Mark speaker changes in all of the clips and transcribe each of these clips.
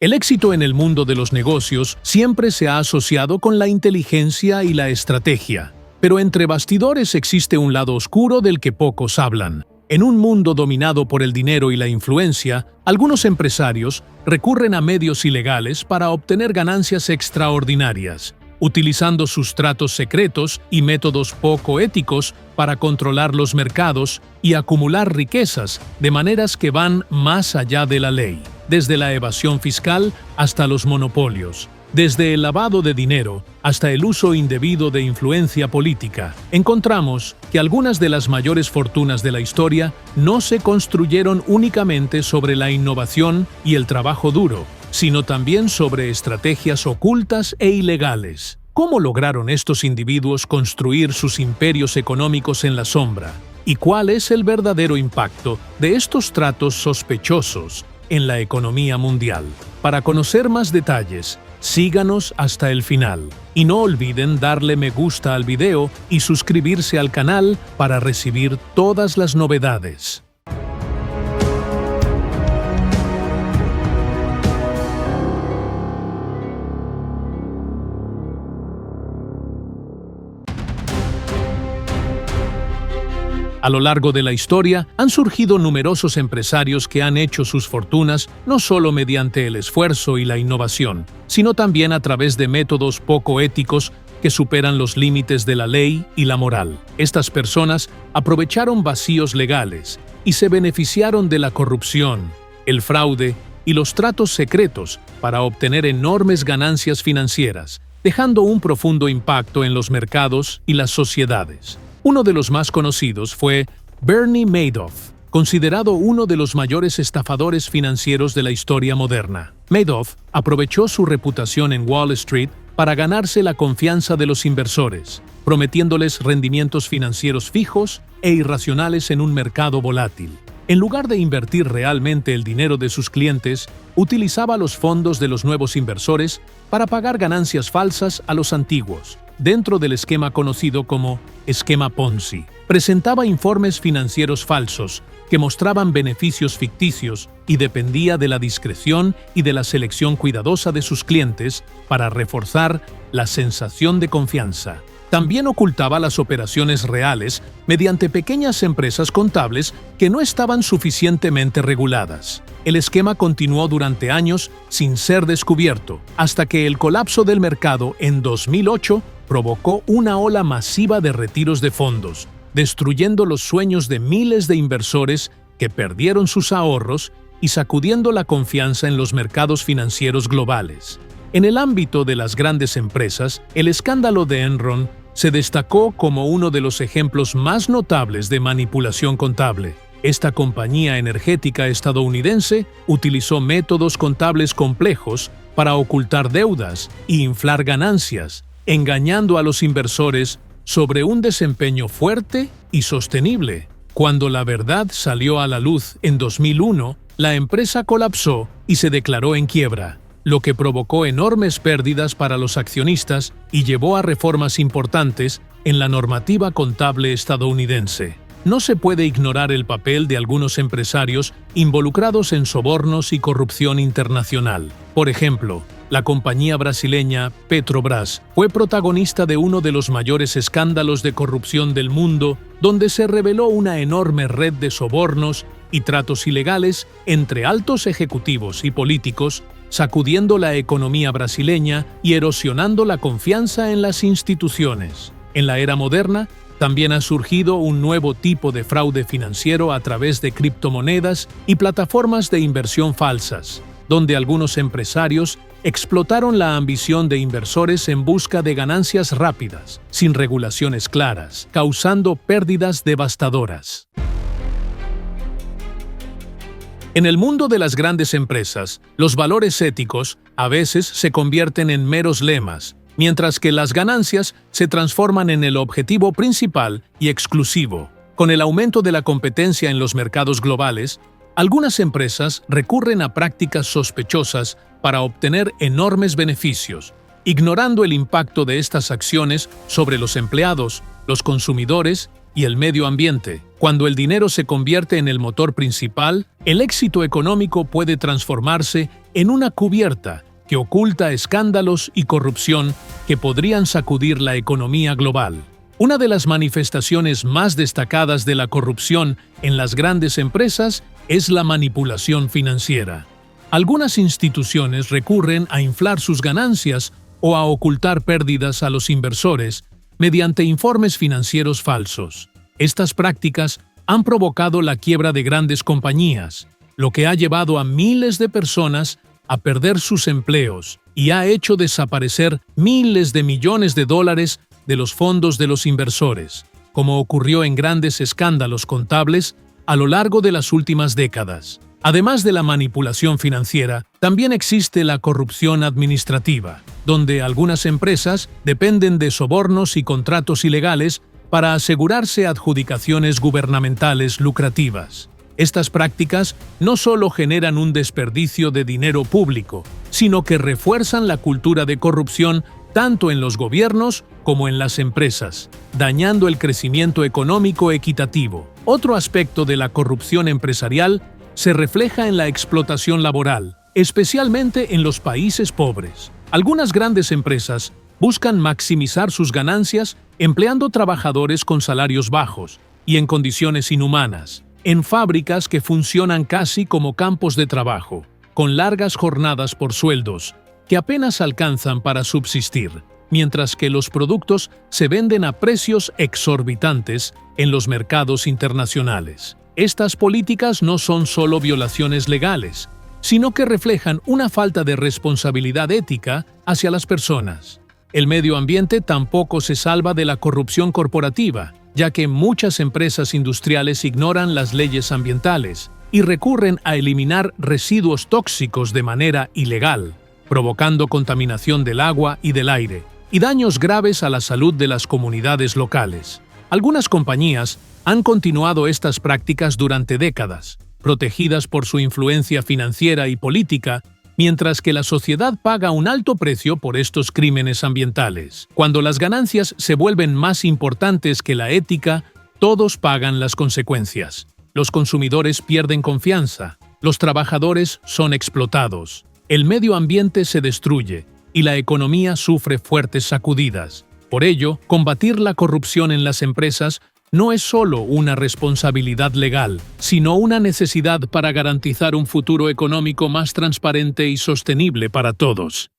Speaker 1: El éxito en el mundo de los negocios siempre se ha asociado con la inteligencia y la estrategia, pero entre bastidores existe un lado oscuro del que pocos hablan. En un mundo dominado por el dinero y la influencia, algunos empresarios recurren a medios ilegales para obtener ganancias extraordinarias, utilizando sus tratos secretos y métodos poco éticos para controlar los mercados y acumular riquezas de maneras que van más allá de la ley, desde la evasión fiscal hasta los monopolios. Desde el lavado de dinero hasta el uso indebido de influencia política, encontramos que algunas de las mayores fortunas de la historia no se construyeron únicamente sobre la innovación y el trabajo duro, sino también sobre estrategias ocultas e ilegales. ¿Cómo lograron estos individuos construir sus imperios económicos en la sombra? ¿Y cuál es el verdadero impacto de estos tratos sospechosos en la economía mundial? Para conocer más detalles, síganos hasta el final. Y no olviden darle me gusta al video y suscribirse al canal para recibir todas las novedades. A lo largo de la historia, han surgido numerosos empresarios que han hecho sus fortunas no solo mediante el esfuerzo y la innovación, sino también a través de métodos poco éticos que superan los límites de la ley y la moral. Estas personas aprovecharon vacíos legales y se beneficiaron de la corrupción, el fraude y los tratos secretos para obtener enormes ganancias financieras, dejando un profundo impacto en los mercados y las sociedades. Uno de los más conocidos fue Bernie Madoff, considerado uno de los mayores estafadores financieros de la historia moderna. Madoff aprovechó su reputación en Wall Street para ganarse la confianza de los inversores, prometiéndoles rendimientos financieros fijos e irracionales en un mercado volátil. En lugar de invertir realmente el dinero de sus clientes, utilizaba los fondos de los nuevos inversores para pagar ganancias falsas a los antiguos, dentro del esquema conocido como esquema Ponzi. Presentaba informes financieros falsos que mostraban beneficios ficticios y dependía de la discreción y de la selección cuidadosa de sus clientes para reforzar la sensación de confianza. También ocultaba las operaciones reales mediante pequeñas empresas contables que no estaban suficientemente reguladas. El esquema continuó durante años sin ser descubierto, hasta que el colapso del mercado en 2008 provocó una ola masiva de retiros de fondos, destruyendo los sueños de miles de inversores que perdieron sus ahorros y sacudiendo la confianza en los mercados financieros globales. En el ámbito de las grandes empresas, el escándalo de Enron se destacó como uno de los ejemplos más notables de manipulación contable. Esta compañía energética estadounidense utilizó métodos contables complejos para ocultar deudas e inflar ganancias, engañando a los inversores sobre un desempeño fuerte y sostenible. Cuando la verdad salió a la luz en 2001, la empresa colapsó y se declaró en quiebra, lo que provocó enormes pérdidas para los accionistas y llevó a reformas importantes en la normativa contable estadounidense. No se puede ignorar el papel de algunos empresarios involucrados en sobornos y corrupción internacional. Por ejemplo, la compañía brasileña Petrobras fue protagonista de uno de los mayores escándalos de corrupción del mundo, donde se reveló una enorme red de sobornos y tratos ilegales entre altos ejecutivos y políticos, sacudiendo la economía brasileña y erosionando la confianza en las instituciones. En la era moderna, también ha surgido un nuevo tipo de fraude financiero a través de criptomonedas y plataformas de inversión falsas, donde algunos empresarios explotaron la ambición de inversores en busca de ganancias rápidas, sin regulaciones claras, causando pérdidas devastadoras. En el mundo de las grandes empresas, los valores éticos a veces se convierten en meros lemas, mientras que las ganancias se transforman en el objetivo principal y exclusivo. Con el aumento de la competencia en los mercados globales, algunas empresas recurren a prácticas sospechosas para obtener enormes beneficios, ignorando el impacto de estas acciones sobre los empleados, los consumidores y el medio ambiente. Cuando el dinero se convierte en el motor principal, el éxito económico puede transformarse en una cubierta que oculta escándalos y corrupción que podrían sacudir la economía global. Una de las manifestaciones más destacadas de la corrupción en las grandes empresas es la manipulación financiera. Algunas instituciones recurren a inflar sus ganancias o a ocultar pérdidas a los inversores mediante informes financieros falsos. Estas prácticas han provocado la quiebra de grandes compañías, lo que ha llevado a miles de personas a perder sus empleos y ha hecho desaparecer miles de millones de dólares de los fondos de los inversores, como ocurrió en grandes escándalos contables a lo largo de las últimas décadas. Además de la manipulación financiera, también existe la corrupción administrativa, donde algunas empresas dependen de sobornos y contratos ilegales para asegurarse adjudicaciones gubernamentales lucrativas. Estas prácticas no solo generan un desperdicio de dinero público, sino que refuerzan la cultura de corrupción tanto en los gobiernos como en las empresas, dañando el crecimiento económico equitativo. Otro aspecto de la corrupción empresarial se refleja en la explotación laboral, especialmente en los países pobres. Algunas grandes empresas buscan maximizar sus ganancias empleando trabajadores con salarios bajos y en condiciones inhumanas, en fábricas que funcionan casi como campos de trabajo, con largas jornadas por sueldos que apenas alcanzan para subsistir, mientras que los productos se venden a precios exorbitantes en los mercados internacionales. Estas políticas no son solo violaciones legales, sino que reflejan una falta de responsabilidad ética hacia las personas. El medio ambiente tampoco se salva de la corrupción corporativa, ya que muchas empresas industriales ignoran las leyes ambientales y recurren a eliminar residuos tóxicos de manera ilegal, provocando contaminación del agua y del aire, y daños graves a la salud de las comunidades locales. Algunas compañías han continuado estas prácticas durante décadas, protegidas por su influencia financiera y política, mientras que la sociedad paga un alto precio por estos crímenes ambientales. Cuando las ganancias se vuelven más importantes que la ética, todos pagan las consecuencias. Los consumidores pierden confianza, los trabajadores son explotados, el medio ambiente se destruye y la economía sufre fuertes sacudidas. Por ello, combatir la corrupción en las empresas no es solo una responsabilidad legal, sino una necesidad para garantizar un futuro económico más transparente y sostenible para todos.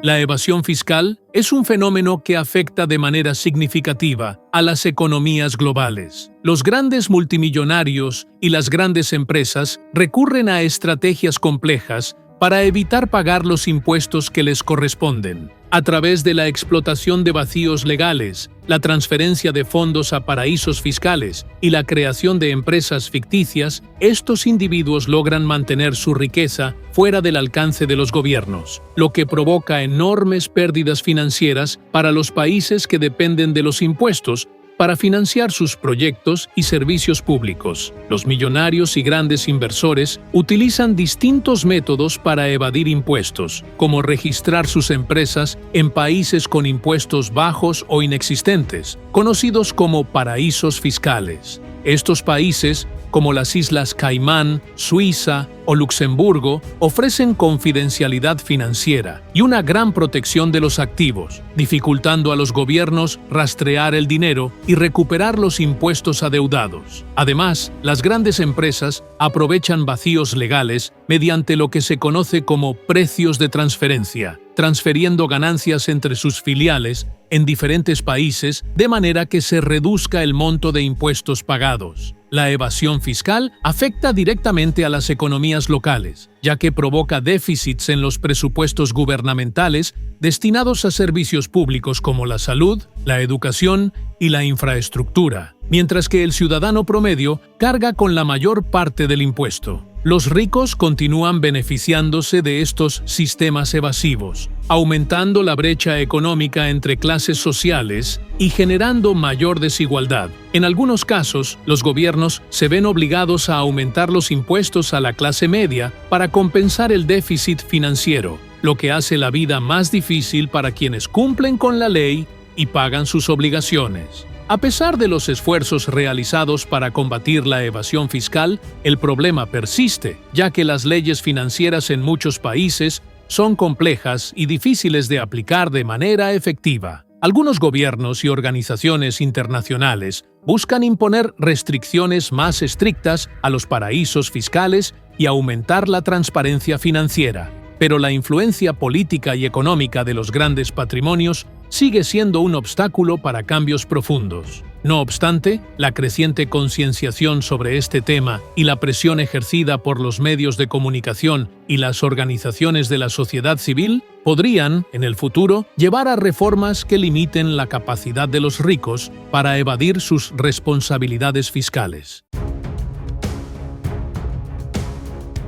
Speaker 1: La evasión fiscal es un fenómeno que afecta de manera significativa a las economías globales. Los grandes multimillonarios y las grandes empresas recurren a estrategias complejas para evitar pagar los impuestos que les corresponden. A través de la explotación de vacíos legales, la transferencia de fondos a paraísos fiscales y la creación de empresas ficticias, estos individuos logran mantener su riqueza fuera del alcance de los gobiernos, lo que provoca enormes pérdidas financieras para los países que dependen de los impuestos para financiar sus proyectos y servicios públicos. Los millonarios y grandes inversores utilizan distintos métodos para evadir impuestos, como registrar sus empresas en países con impuestos bajos o inexistentes, conocidos como paraísos fiscales. Estos países, como las Islas Caimán, Suiza o Luxemburgo, ofrecen confidencialidad financiera y una gran protección de los activos, dificultando a los gobiernos rastrear el dinero y recuperar los impuestos adeudados. Además, las grandes empresas aprovechan vacíos legales mediante lo que se conoce como precios de transferencia, transfiriendo ganancias entre sus filiales en diferentes países de manera que se reduzca el monto de impuestos pagados. La evasión fiscal afecta directamente a las economías locales, ya que provoca déficits en los presupuestos gubernamentales destinados a servicios públicos como la salud, la educación y la infraestructura, mientras que el ciudadano promedio carga con la mayor parte del impuesto. Los ricos continúan beneficiándose de estos sistemas evasivos, aumentando la brecha económica entre clases sociales y generando mayor desigualdad. En algunos casos, los gobiernos se ven obligados a aumentar los impuestos a la clase media para compensar el déficit financiero, lo que hace la vida más difícil para quienes cumplen con la ley y pagan sus obligaciones. A pesar de los esfuerzos realizados para combatir la evasión fiscal, el problema persiste, ya que las leyes financieras en muchos países son complejas y difíciles de aplicar de manera efectiva. Algunos gobiernos y organizaciones internacionales buscan imponer restricciones más estrictas a los paraísos fiscales y aumentar la transparencia financiera, pero la influencia política y económica de los grandes patrimonios sigue siendo un obstáculo para cambios profundos. No obstante, la creciente concienciación sobre este tema y la presión ejercida por los medios de comunicación y las organizaciones de la sociedad civil podrían, en el futuro, llevar a reformas que limiten la capacidad de los ricos para evadir sus responsabilidades fiscales.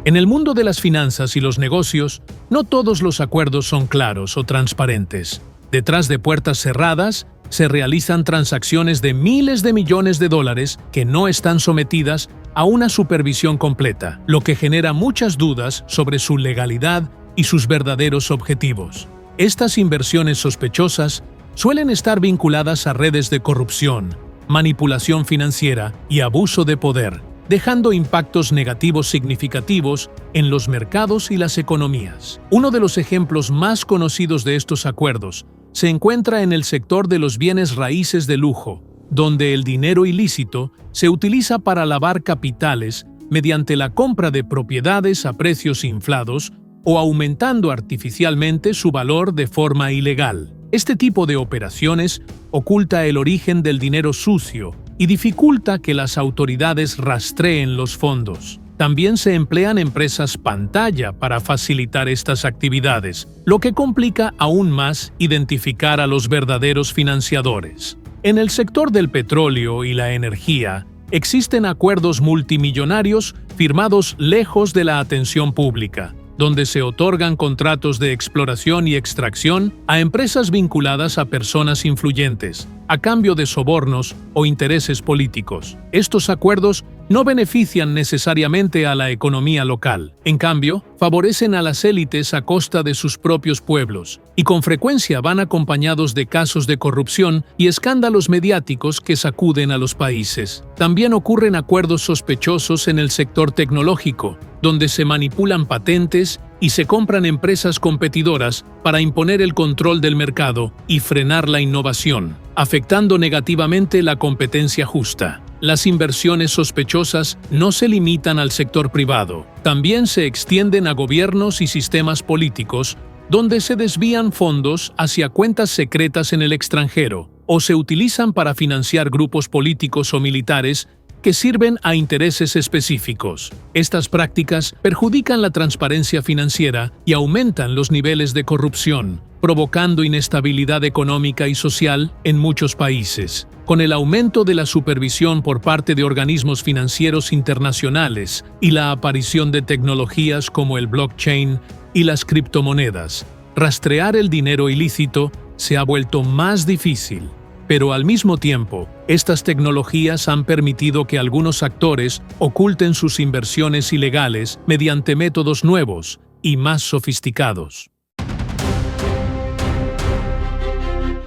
Speaker 1: En el mundo de las finanzas y los negocios, no todos los acuerdos son claros o transparentes. Detrás de puertas cerradas, se realizan transacciones de miles de millones de dólares que no están sometidas a una supervisión completa, lo que genera muchas dudas sobre su legalidad y sus verdaderos objetivos. Estas inversiones sospechosas suelen estar vinculadas a redes de corrupción, manipulación financiera y abuso de poder, dejando impactos negativos significativos en los mercados y las economías. Uno de los ejemplos más conocidos de estos acuerdos se encuentra en el sector de los bienes raíces de lujo, donde el dinero ilícito se utiliza para lavar capitales mediante la compra de propiedades a precios inflados o aumentando artificialmente su valor de forma ilegal. Este tipo de operaciones oculta el origen del dinero sucio y dificulta que las autoridades rastreen los fondos. También se emplean empresas pantalla para facilitar estas actividades, lo que complica aún más identificar a los verdaderos financiadores. En el sector del petróleo y la energía, existen acuerdos multimillonarios firmados lejos de la atención pública, donde se otorgan contratos de exploración y extracción a empresas vinculadas a personas influyentes, a cambio de sobornos o intereses políticos. Estos acuerdos no benefician necesariamente a la economía local. En cambio, favorecen a las élites a costa de sus propios pueblos, y con frecuencia van acompañados de casos de corrupción y escándalos mediáticos que sacuden a los países. También ocurren acuerdos sospechosos en el sector tecnológico, donde se manipulan patentes y se compran empresas competidoras para imponer el control del mercado y frenar la innovación, afectando negativamente la competencia justa. Las inversiones sospechosas no se limitan al sector privado, también se extienden a gobiernos y sistemas políticos, donde se desvían fondos hacia cuentas secretas en el extranjero o se utilizan para financiar grupos políticos o militares que sirven a intereses específicos. Estas prácticas perjudican la transparencia financiera y aumentan los niveles de corrupción, provocando inestabilidad económica y social en muchos países. Con el aumento de la supervisión por parte de organismos financieros internacionales y la aparición de tecnologías como el blockchain y las criptomonedas, rastrear el dinero ilícito se ha vuelto más difícil. Pero al mismo tiempo, estas tecnologías han permitido que algunos actores oculten sus inversiones ilegales mediante métodos nuevos y más sofisticados.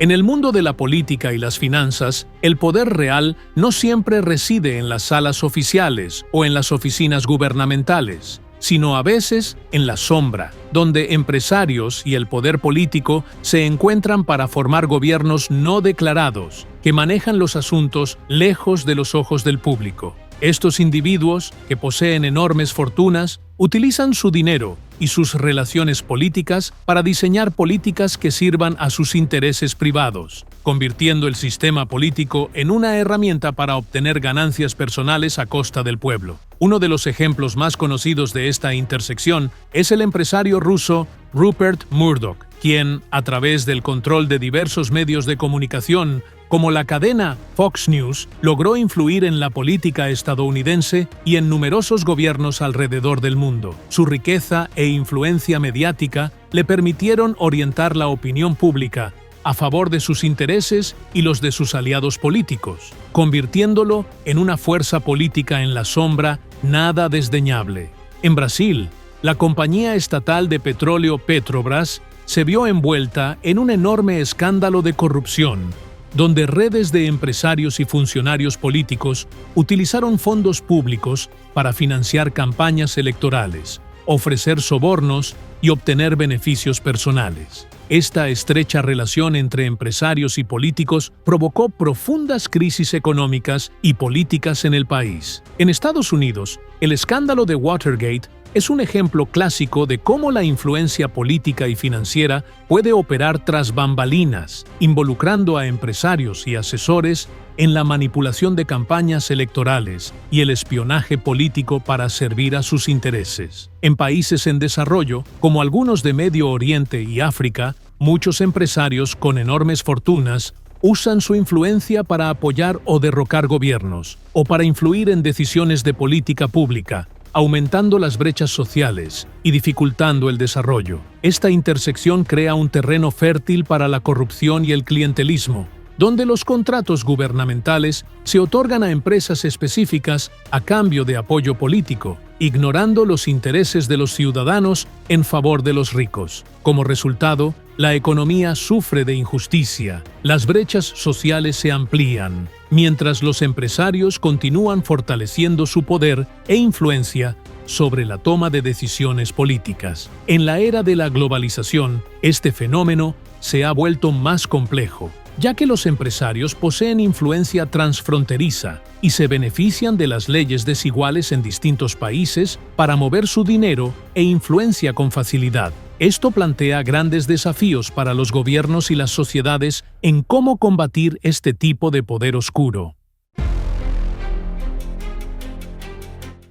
Speaker 1: En el mundo de la política y las finanzas, el poder real no siempre reside en las salas oficiales o en las oficinas gubernamentales, sino a veces en la sombra, donde empresarios y el poder político se encuentran para formar gobiernos no declarados, que manejan los asuntos lejos de los ojos del público. Estos individuos, que poseen enormes fortunas, utilizan su dinero y sus relaciones políticas para diseñar políticas que sirvan a sus intereses privados, convirtiendo el sistema político en una herramienta para obtener ganancias personales a costa del pueblo. Uno de los ejemplos más conocidos de esta intersección es el empresario ruso Rupert Murdoch, quien, a través del control de diversos medios de comunicación, como la cadena Fox News, logró influir en la política estadounidense y en numerosos gobiernos alrededor del mundo. Su riqueza e influencia mediática le permitieron orientar la opinión pública a favor de sus intereses y los de sus aliados políticos, convirtiéndolo en una fuerza política en la sombra nada desdeñable. En Brasil, la compañía estatal de petróleo Petrobras se vio envuelta en un enorme escándalo de corrupción, donde redes de empresarios y funcionarios políticos utilizaron fondos públicos para financiar campañas electorales, ofrecer sobornos y obtener beneficios personales. Esta estrecha relación entre empresarios y políticos provocó profundas crisis económicas y políticas en el país. En Estados Unidos, el escándalo de Watergate es un ejemplo clásico de cómo la influencia política y financiera puede operar tras bambalinas, involucrando a empresarios y asesores en la manipulación de campañas electorales y el espionaje político para servir a sus intereses. En países en desarrollo, como algunos de Medio Oriente y África, muchos empresarios con enormes fortunas usan su influencia para apoyar o derrocar gobiernos, o para influir en decisiones de política pública, aumentando las brechas sociales y dificultando el desarrollo. Esta intersección crea un terreno fértil para la corrupción y el clientelismo, donde los contratos gubernamentales se otorgan a empresas específicas a cambio de apoyo político, ignorando los intereses de los ciudadanos en favor de los ricos. Como resultado, la economía sufre de injusticia, las brechas sociales se amplían, mientras los empresarios continúan fortaleciendo su poder e influencia sobre la toma de decisiones políticas. En la era de la globalización, este fenómeno se ha vuelto más complejo, ya que los empresarios poseen influencia transfronteriza y se benefician de las leyes desiguales en distintos países para mover su dinero e influencia con facilidad. Esto plantea grandes desafíos para los gobiernos y las sociedades en cómo combatir este tipo de poder oscuro.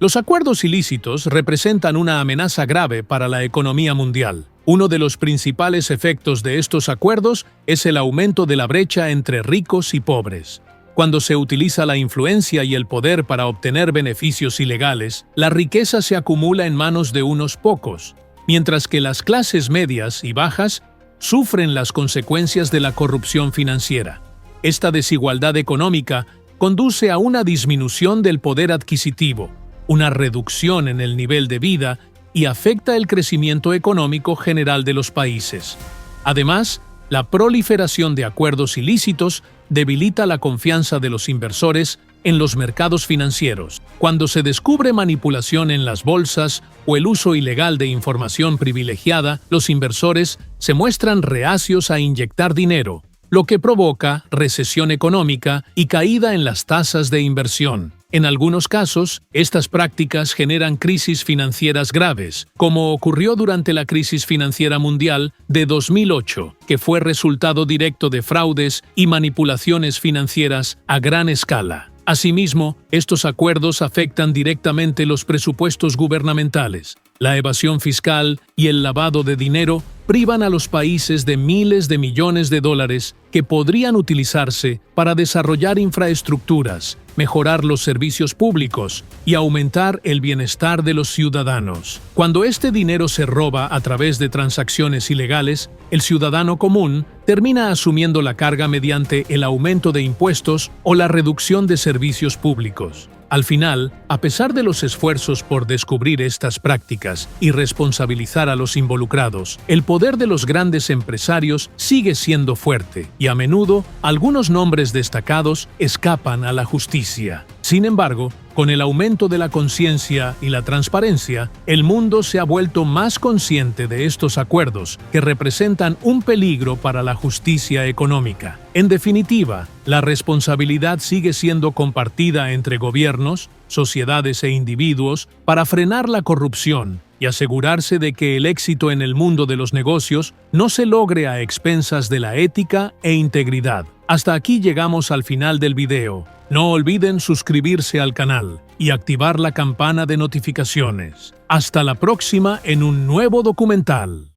Speaker 1: Los acuerdos ilícitos representan una amenaza grave para la economía mundial. Uno de los principales efectos de estos acuerdos es el aumento de la brecha entre ricos y pobres. Cuando se utiliza la influencia y el poder para obtener beneficios ilegales, la riqueza se acumula en manos de unos pocos, mientras que las clases medias y bajas sufren las consecuencias de la corrupción financiera. Esta desigualdad económica conduce a una disminución del poder adquisitivo, una reducción en el nivel de vida y afecta el crecimiento económico general de los países. Además, la proliferación de acuerdos ilícitos debilita la confianza de los inversores en los mercados financieros. Cuando se descubre manipulación en las bolsas o el uso ilegal de información privilegiada, los inversores se muestran reacios a inyectar dinero, lo que provoca recesión económica y caída en las tasas de inversión. En algunos casos, estas prácticas generan crisis financieras graves, como ocurrió durante la crisis financiera mundial de 2008, que fue resultado directo de fraudes y manipulaciones financieras a gran escala. Asimismo, estos acuerdos afectan directamente los presupuestos gubernamentales. La evasión fiscal y el lavado de dinero privan a los países de miles de millones de dólares que podrían utilizarse para desarrollar infraestructuras, mejorar los servicios públicos y aumentar el bienestar de los ciudadanos. Cuando este dinero se roba a través de transacciones ilegales, el ciudadano común termina asumiendo la carga mediante el aumento de impuestos o la reducción de servicios públicos. Al final, a pesar de los esfuerzos por descubrir estas prácticas y responsabilizar a los involucrados, el poder de los grandes empresarios sigue siendo fuerte y a menudo algunos nombres destacados escapan a la justicia. Sin embargo, con el aumento de la conciencia y la transparencia, el mundo se ha vuelto más consciente de estos acuerdos que representan un peligro para la justicia económica. En definitiva, la responsabilidad sigue siendo compartida entre gobiernos, sociedades e individuos para frenar la corrupción y asegurarse de que el éxito en el mundo de los negocios no se logre a expensas de la ética e integridad. Hasta aquí llegamos al final del video. No olviden suscribirse al canal y activar la campana de notificaciones. Hasta la próxima en un nuevo documental.